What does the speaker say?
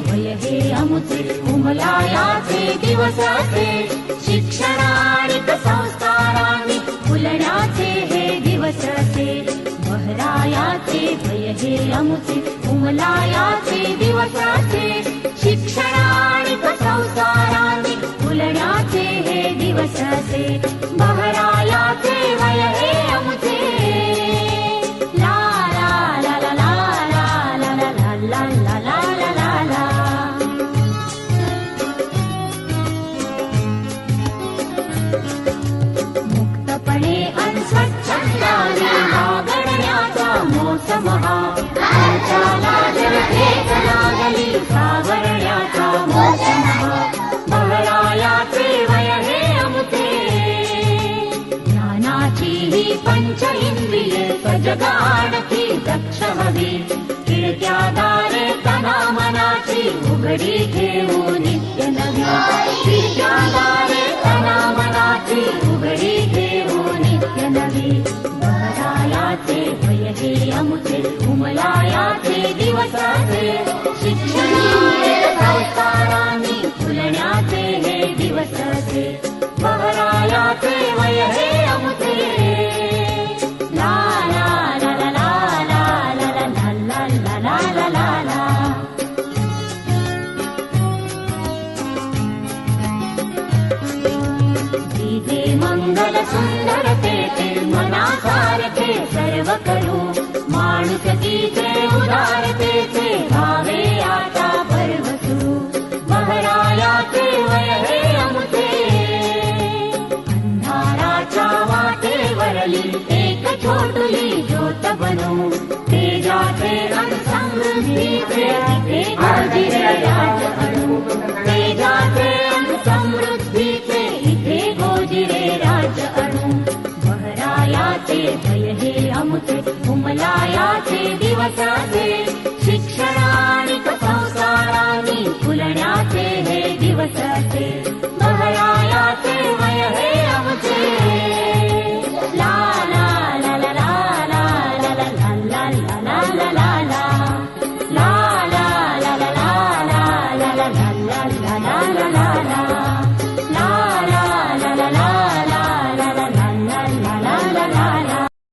वय हे अमुचे उमलायाचे दिवस असे शिक्षणानिक संस्कारांनी फुलण्याचे हे दिवस असे बहरायाचे वय हे अमुचे उमलायाचे दिवस असे शिक्षणानिक संस्कारांनी फुलण्याचे हे दिवस असे बहरायाचे वय हे अमुचे ला ला ला ला ला ला ला ला ला ला ला ला ला मुक्तपणे स्वच्छंदाने वागण्याचा मोसम हा त्याला जलधेच लागली सावरण्याचा मोसम हा बहरायाचे वय हे अमुचे ज्ञानाची ही पंच इंद्रिये सजग आणखी दक्ष हवी खिडक्या दारे तना मनाची उघडी घेऊ नित्य नवी खिडक्या दारे तना मनाची उघडी घेऊ नित्य नवी बहरायाचे वय हे अमुचे उमलायाचे दिवस असे शिक्षणानिक संस्कारांनी फुलण्याचे हे दिवस असे बहरायाचे वय हे अमुचे ला ला ला ला ला ला ला ला ला ला ला ला ला ला दिवे मंगल सुंदरतेचे मनासारखे सर्व करू माणुसकीचे उदारतेचे भावे आता पर्व सुरू बहरायाचे वय हे अमुचे अंधाराच्या वाटेवरली एक छोटुली ज्योत बनू तेजाचे अन समृद्धीचे इथे गोजिरे राज आणू तेजाचे अन समृद्धीचे इथे गोजिरे राज आणू बहरायाचे वय हे अमुचे उमलायाचे दिवस असे शिक्षणानिक संस्कारांनी फुलण्याचे हे दिवस असे